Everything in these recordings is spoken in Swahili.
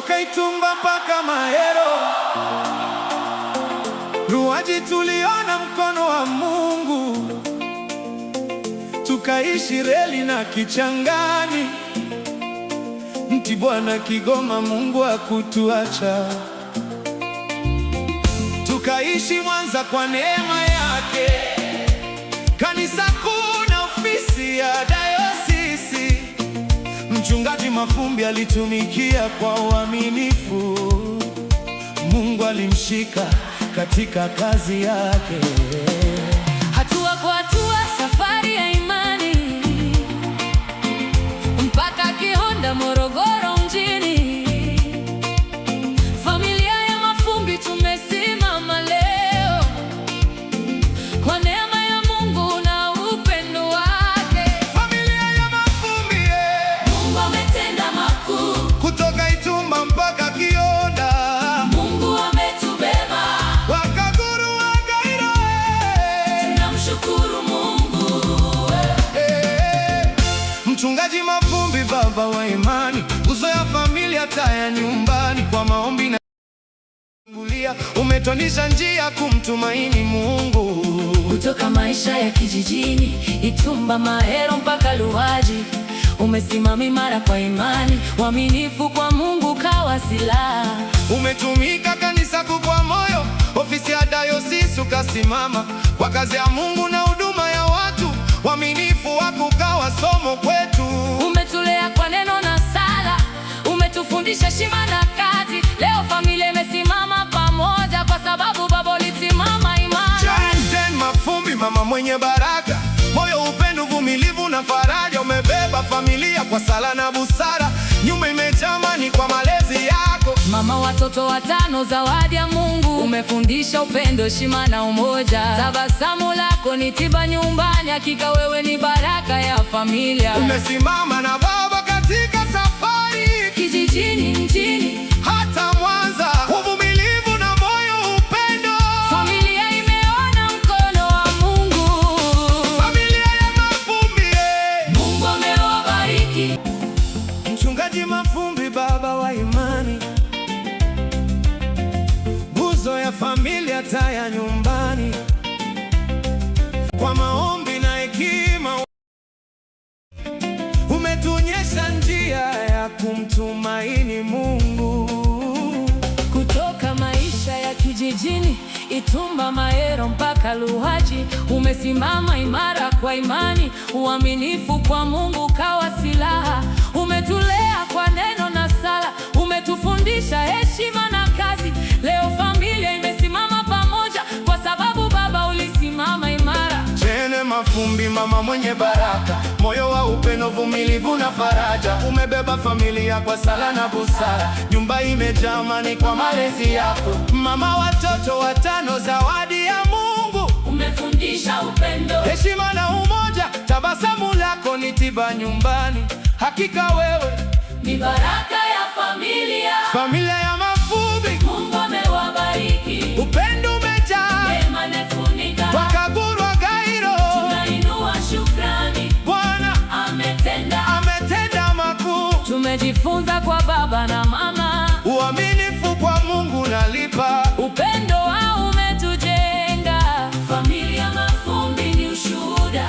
kutoka Itumba mpaka Mahero, Ruaji tuliona mkono wa Mungu, tukaishi Reli na Kichangani, Mtibwa na Kigoma, Mungu hakutuacha. Tukaishi Mwanza kwa neema yake, kanisa kuu na ofisi ya dayosisi. Mchungaji Mafumbi alitumikia kwa uaminifu, Mungu alimshika katika kazi yake. Hatua kwa hatua, safari ya imani, mpaka Kihonda, Morogoro mjini. Familia ya Mafumbi tumesimama leo kwa neema ya Mungu na upendo wake. Familia ya Mafumbi, Mungu ametenda makuu. kutoka Itumba mpaka Kihonda, Mungu ametubeba. Wakaguru, Wagairo, Tunamshukuru Mungu. Mchungaji Mafumbi, baba wa imani, nguzo ya familia, taa ya nyumbani. Kwa maombi na kulia umetonisha njia kumtumaini Mungu. Kutoka maisha ya kijijini, Itumba, Mahero mpaka Ruaji, umesimama imara kwa imani, uaminifu kwa Mungu kawa silaha. Umetumika kanisa kwa moyo, ofisi ya dayosisi ukasimama kwa kazi ya Mungu na huduma ya watu. Uaminifu wako ukawa somo kwetu. Umetulea kwa neno na sala, umetufundisha heshima na kazi. Leo familia imesimama pamoja kwa sababu baba ulisimama imara. Jane Mafumbi, mama mwenye baraka, moyo, upendo, uvumilivu na faraja. Umebeba familia kwa sala na busara, nyumba imejaa amani kwa malezi yako. Mama watoto watano, zawadi ya Mungu, umefundisha upendo, heshima na umoja. Tabasamu lako ni tiba nyumbani, hakika wewe ni baraka ya familia. Umesimama na baba katika safari, Kijijini, mjini, hata Mwanza, uvumilivu na moyo, upendo. familia imeona mkono wa Mungu. Familia ya Mafumbi, Mungu amewabariki. Mchungaji Mafumbi, baba wa imani, nguzo ya familia, taa ya nyumbani. Kwa maombi na hekima umetuonyesha njia ya kumtumaini Mungu. Kutoka maisha ya kijijini, Itumba, Mahero mpaka Ruaji, umesimama imara kwa imani, uaminifu kwa Mungu kawa silaha. Umetulea kwa neno na sala, umetufundisha heshima na kazi. Leo familia imesimama pamoja kwa sababu baba ulisimama imara. Jane Mafumbi, mama mwenye baraka, moyo wa upendo, uvumilivu na faraja. Umebeba familia kwa sala na busara, nyumba imejaa amani kwa malezi yako. Mama watoto watano, zawadi ya Mungu, Umefundisha upendo, heshima na umoja. Tabasamu lako ni tiba nyumbani, hakika wewe ni baraka ya familia. familia ya Mafumbi. Mungu amewabariki. Upendo umejaa, Neema imefunika. Wakaguru, Wagairo, Tunainua shukrani. Bwana ametenda makuu. Tumejifunza kwa baba na mama, Uaminifu kwa Mungu nalipa. upendo wao umetujenga. Familia Mafumbi ni ushuhuda.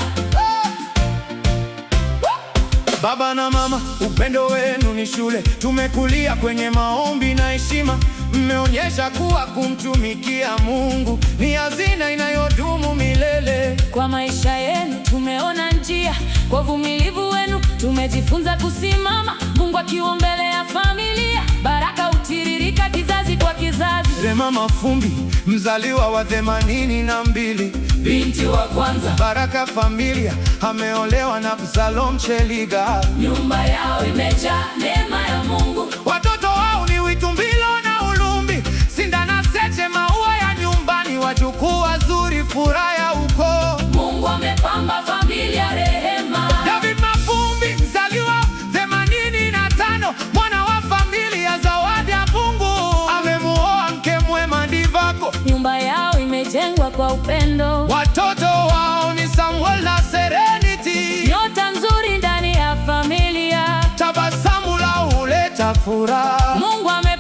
Baba na mama, upendo wenu ni shule. Tumekulia kwenye maombi na heshima. Mmeonyesha kuwa kumtumikia Mungu ni hazina inayodumu milele. Kwa maisha yenu tumeona njia, kwa uvumilivu wenu tumejifunza kusimama. Mungu akiwa mbele ya familia, baraka hutiririka kizazi kwa kizazi. Rema Mafumbi, mzaliwa wa 82, Binti wa kwanza, baraka familia, ameolewa na Salome Cheliga. nyumba yao imejaa neema ya Mungu. Watoto wao ni Witumbilo na Ulumbi, Sinda na Seche, maua ya nyumbani. Wajukuu wazuri, furaha ya ukoo. Mungu amepamba familia rehema. David Mafumbi, mzaliwa 85, mwana wa familia, zawadi ya Mungu. Amemuoa mke mwema, Ndivako. Nyumba yao imejengwa kwa upendo. Watoto wao ni Samuel na Serenity. Nyota nzuri ndani ya familia. Tabasamu lao huleta furaha. Mungu ame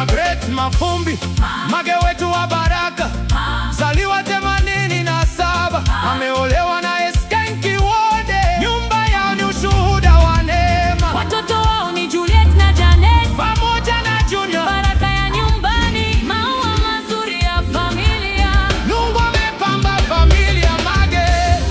Margaret Mafumbi, Mage wetu wa baraka, zaliwa 87, ameolewa na Eskenki Wode. Nyumba yao ni ushuhuda wa neema. Watoto wao ni Juliet na Janet pamoja na Junior. Baraka ya nyumbani, maua mazuri ya familia. Mungu amepamba familia Mage.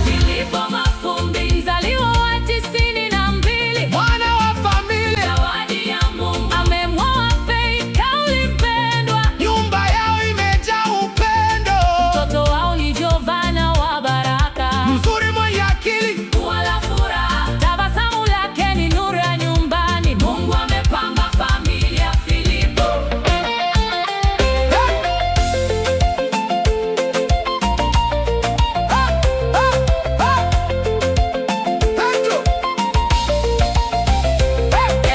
Filipo Mafumbi, mzaliwa wa 92, mwana wa familia. Zawadi ya Mungu, amemwoa Faith Kauli mpendwa. Nyumba yao imejaa upendo. Mtoto wao ni Jovana wa baraka, mzuri mwenye akili wala furaha. Tabasamu lake ni nuru ya nyumbani. Mungu amepamba familia Filipo.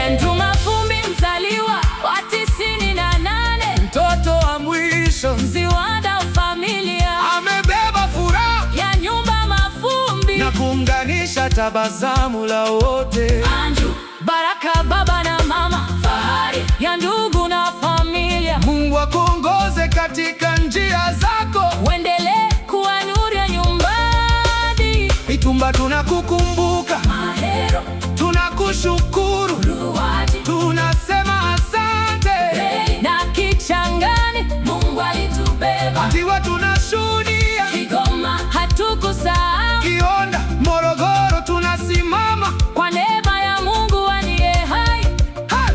Andrew Mafumbi, mzaliwa wa 98, mtoto wa mwisho. mziwada wa familia Amebeba furaha ya nyumba Mafumbi na kuunganisha tabasamu la wote. Andrew, baraka baba na mama, fahari ya ndugu na familia. Mungu akuongoze katika njia zako, Uendelee kuwa nuru ya nyumbani. Itumba tunakukumbuka, Mahero, tunakushukuru, Ruwaji, tunasema asante. na Kichangani, Mungu alitubeba. Ndiwa tunashuhudia Kigoma hatukusahau, Kionda, Morogoro tunasimama. kwa neema ya Mungu aliye hai. Ha!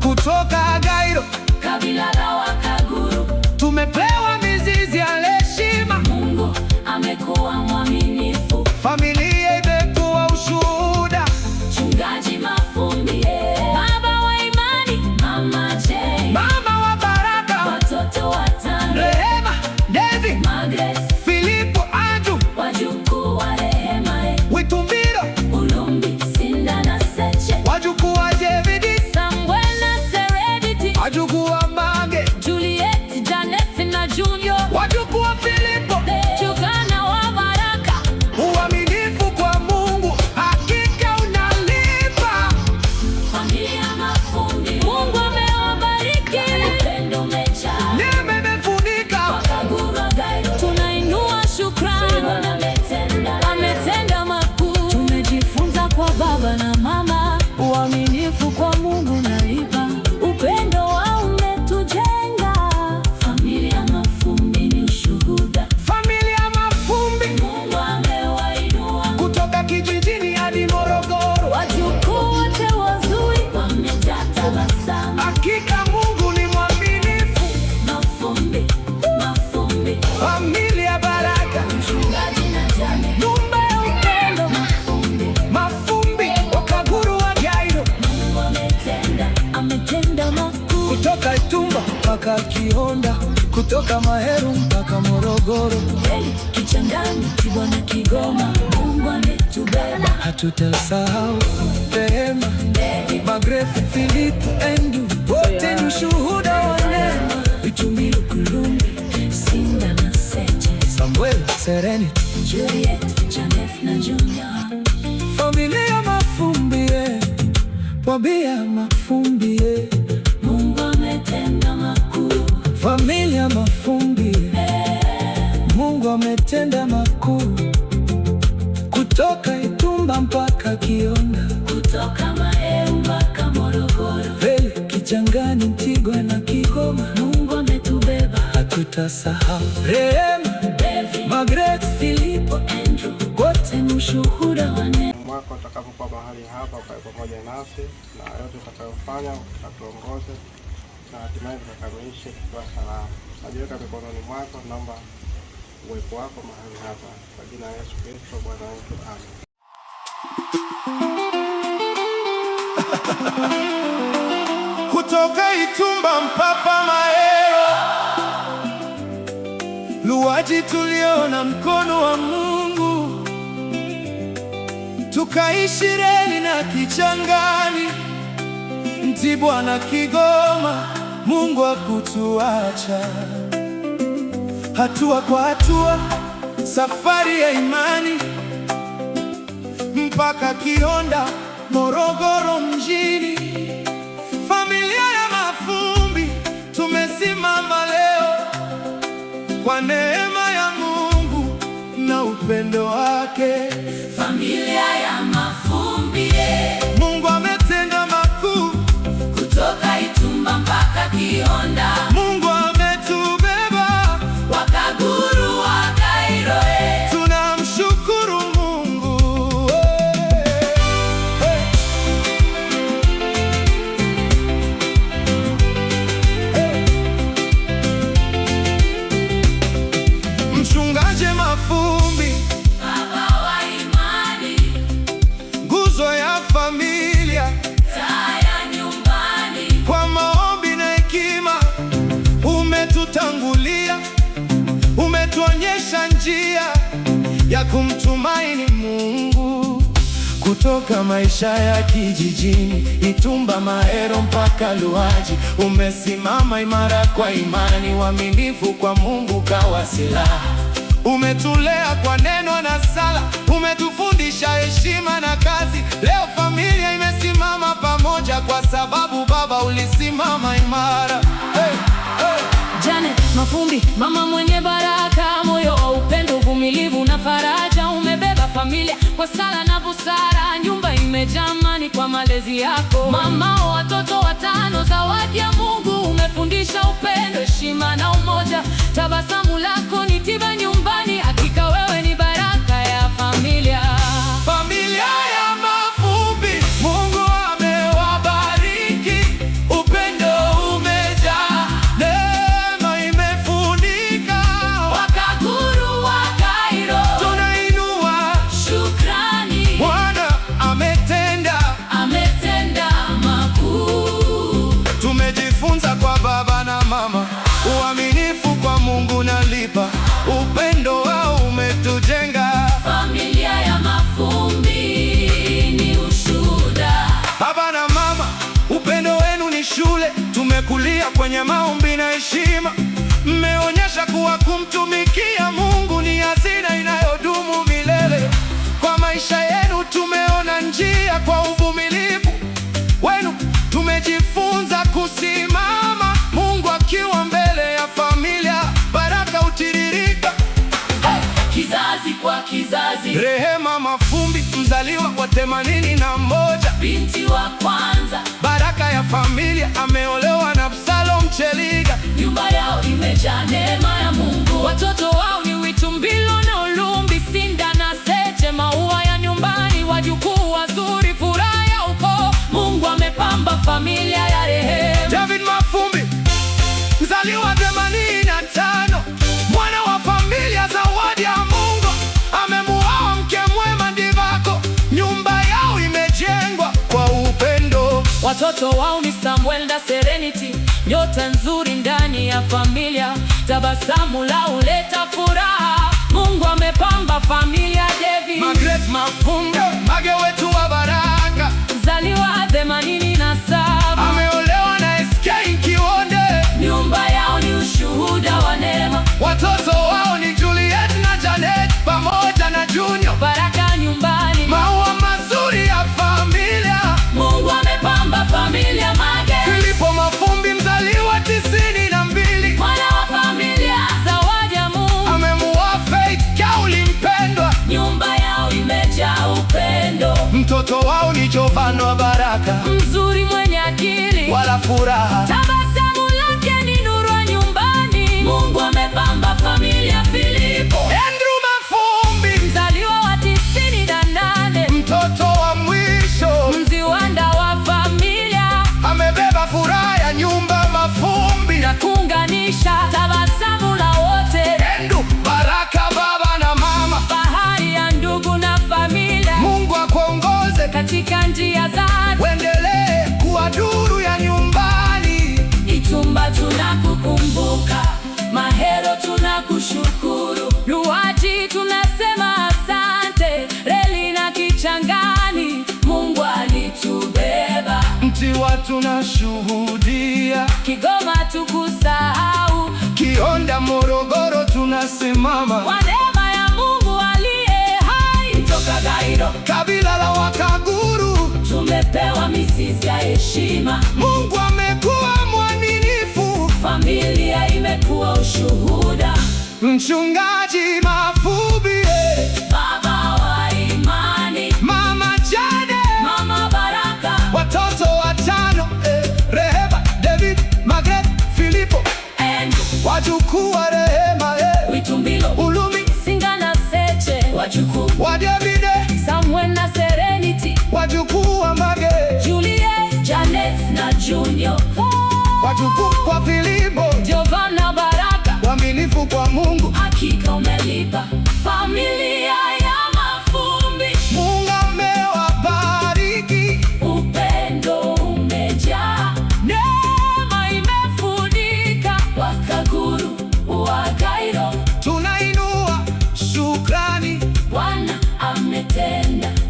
Kutoka Gairo Kabila la Wakaguru, tumepewa mizizi ya heshima. Mungu amekuwa mwaminifu. Familia imekuwa ushuhuda. Mchungaji Mafumbi, baba wa imani. Mama Jane, Mama wa baraka, watoto 5, Rehema, David, Margaret, Filipo, Andrew, wajukuu wa Rehema, Witumbiro, Ulumbi, Sinda na Seche, wajukuu wa Jevidi, Samuel na Seredity, wajukuu wa Mage, Juliet, Janet na Junior, wajukuu wa Filipo. Jugana wa baraka. Uaminifu kwa Mungu hakika unalipa. Familia Mafumbi, Mungu amewabariki. Upendo umejaa, Neema imefunika. Wakaguru wa Gairo, tunainua shukrani. Ametenda makuu. Tumejifunza kwa baba na mama, uaminifu kwa Mungu unalipa. Upendo wao umetujenga. Familia Mafumbi ni ushuhuda. Familia Mafumbi, Mungu amewainua. kutoka kijijini hadi Morogoro, Wajukuu wote wazuri wamejaa tabasamu. hakika Mungu ni mwaminifu. Mafumbi, Mafumbi, Familia baraka, mchungaji na jamii. nyumba ya upendo. Mafumbi, Mafumbi, Wakaguru wa Gairo, Mungu ametenda makuu. kutoka Itumba mpaka Kionda, kutoka Maheru mpaka Morogoro. Kichangani, Kibwa na Kigoma, Mungu ametubeba. Hatutasahau Rehema, Margaret, Filipo, Andrew, wote ni ushuhuda wa neema. Itumbilo, Kulumbi, Sinda na Seche, Samuel, Serenity, Juliet, Janet na Junior. familia Mafumbi, Wabia Mafumbi, Mungu ametenda makuu. familia Mafumbi, Mungu ametenda makuu. Kutoka Itumba mpaka Kionda, Kutoka Maheru mpaka Morogoro, Vele, Kichangani, Mtigwa na Kigoma. Mungu ametubeba. Hatutasahau Rehema, David, Margaret, Filipo, Andrew, wote ni ushuhuda wa neema. mwako utakapokuwa mahali hapa ukae pamoja nasi, na yote utakayofanya utatuongoze, na hatimaye tukakamilishe tukiwa salama. Najiweka mikononi mwako, naomba uwepo wako mahali hapa, kwa jina la Yesu Kristo Bwana wetu, amen. kutoka Itumba mpaka Mahero, Luwaji tuliona mkono wa Mungu, tukaishi Reli na Kichangani, Mtibwa na Kigoma. Mungu hakutuacha. Hatua kwa hatua, safari ya imani mpaka Kionda, Morogoro mjini. Familia ya Mafumbi kwa neema ya Mungu na upendo wake. Familia ya Mafumbi, Mungu ametenda makuu, kutoka Itumba mpaka Kihonda. Mungu ametubeba Wakaguru wa Gairo, tunamshukuru Mungu. Mchungaji Mafumbi, baba wa imani, nguzo ya familia, taa ya nyumbani. kwa maombi na hekima umetutangulia, umetuonyesha njia ya kumtumaini Mungu. Kutoka maisha ya kijijini, Itumba, Mahero mpaka Luhaji, umesimama imara kwa imani, uaminifu kwa Mungu kawa silaha. Umetulea kwa neno na sala, umetufundisha heshima na kazi. Leo familia imesimama pamoja kwa sababu Baba ulisimama imara. Janet Mafumbi, mama mwenye baraka, moyo wa upendo, uvumilivu na faraja. Umebeba familia kwa sala na busara, nyumba imejaa amani kwa malezi yako. Mama wa watoto 5, zawadi ya Mungu. Umefundisha upendo, heshima na umoja. Tabasamu lako ni tiba nyumbani, hakika wewe ni baraka ya familia. Familia ya Mafumbi, Mungu amewabariki, upendo umejaa, neema imefunika. Wakaguru wa Gairo, Tunainua shukrani, Bwana ametenda makuu. tumejifunza kwa baba na mama, uaminifu kwa Mungu nalipa, upendo wao umetujenga. Familia ya Mafumbi ni ushuhuda. Baba na mama, upendo wenu ni shule, tumekulia kwenye maombi na heshima. Mmeonyesha kuwa kumtumikia Mungu ni hazina inayodumu milele. Kwa maisha yenu tumeona njia, kwa uvumilivu wenu tumejifunza kusimama. Mungu akiwa mbele ya familia, baraka hutiririka. Kizazi kwa kizazi. Rehema Mafumbi, mzaliwa wa 81, Binti wa kwanza. baraka ya familia, ameolewa na Absalom Cheliga. Nyumba yao imejaa neema ya Mungu. Watoto wao ni Witumbilo na Ulumbi, Sinda na Seche, maua ya nyumbani. Wajukuu wazuri, furaha ya ukoo. Mungu amepamba familia ya rehema. David Mafumbi, mzaliwa 85, mwana wa familia, zawadi ya Mungu. Amemuoa mke mwema Ndivako, nyumba yao imejengwa kwa upendo. Watoto wao ni Samuel na Serenity, nyota nzuri ndani ya familia. Tabasamu lao huleta furaha. Mungu amepamba familia David. Margaret Mafumbi, mage wetu wa baraka, Mzaliwa 87, ameolewa na SK Kionde. nyumba yao ni ushuhuda wa neema. Watoto wao ni Juliet na Janet pamoja na Junior, Baraka nyumbani, maua mazuri ya familia. Mungu amepamba familia Mage. Filipo Mafumbi, mzaliwa 92, Mwana wa familia, zawadi ya Mungu. amemuoa Faith Kauli mpendwa, Nyumba yao imejaa upendo. mtoto wao ni Jovano wa baraka, Mzuri mwenye akili, wala furaha. tabasamu lake ni nuru ya nyumbani. Mungu amepamba familia Filipo. Andrew Mafumbi, Mzaliwa wa 98, mtoto wa mwisho, mziwanda wa familia. amebeba furaha ya nyumba Mafumbi. Na kuunganisha tabasamu la wote. Andrew, baraka baba na mama, Fahari ya ndugu na familia. Mungu akuongoze, Katika njia zake. uendelee kuwa duru ya nyumbani. Itumba tunakukumbuka, Mahero tunakushukuru, Luhaji tunasema asante, Reli na Kichangani Mungu alitubeba. Mtiwa tunashuhudia, Kigoma tukusahau, Kihonda Morogoro tunasimama. kwa neema ya Mungu aliye hai. Toka Gairo Kabila la Wakaguru, tumepewa mizizi ya heshima. Mungu amekuwa mwaminifu. Familia imekuwa ushuhuda. Mchungaji Mafumbi, baba wa imani, Mama Jane, Mama Baraka, watoto watano, Rehema, David, Margaret, Filipo, wajukuu wa Rehema, Witumbilo, Ulumi, Singa na Seche, wajukuu wa Davide, Samuel na Serenity, wajukuu wa Mage, Julie, Janet na Junior, wajukuu kwa Filipo, Giovanna Baraka, waaminifu kwa Mungu, hakika umelipa. Familia ya Mafumbi, Mungu amewabariki, upendo umejaa, neema imefunika. Wakaguru wa Gairo, tunainua shukrani, Bwana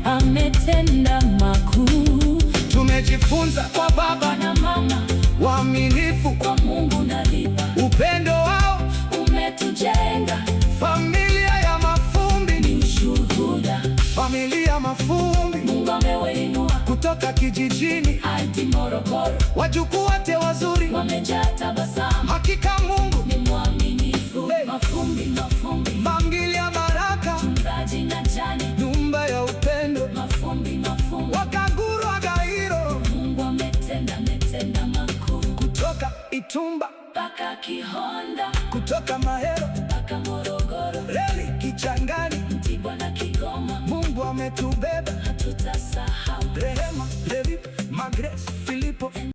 ametenda makuu. tumejifunza kwa baba na mama, waaminifu, kwa Mungu nalipa. upendo wao Umetujenga, familia ya Mafumbi ni ushuhuda. familia Mafumbi, Mungu amewainua kutoka kijijini hadi Morogoro, wajukuu wote wazuri, wamejaa tabasamu. hakika Mungu Ni mwaminifu. Mafumbi, Mafumbi, familia Baraka, Mchungaji na Jane, nyumba ya upendo, Mafumbi, Mafumbi, Wakaguru wa Gairo, Mungu ametenda makuu. kutoka Itumba, Mpaka Kihonda, kutoka Mahero, mpaka Morogoro, reli Kichangani, Mtibwa na Kigoma, Mungu ametubeba. hatutasahau. Rehema, David, Margaret, Filipo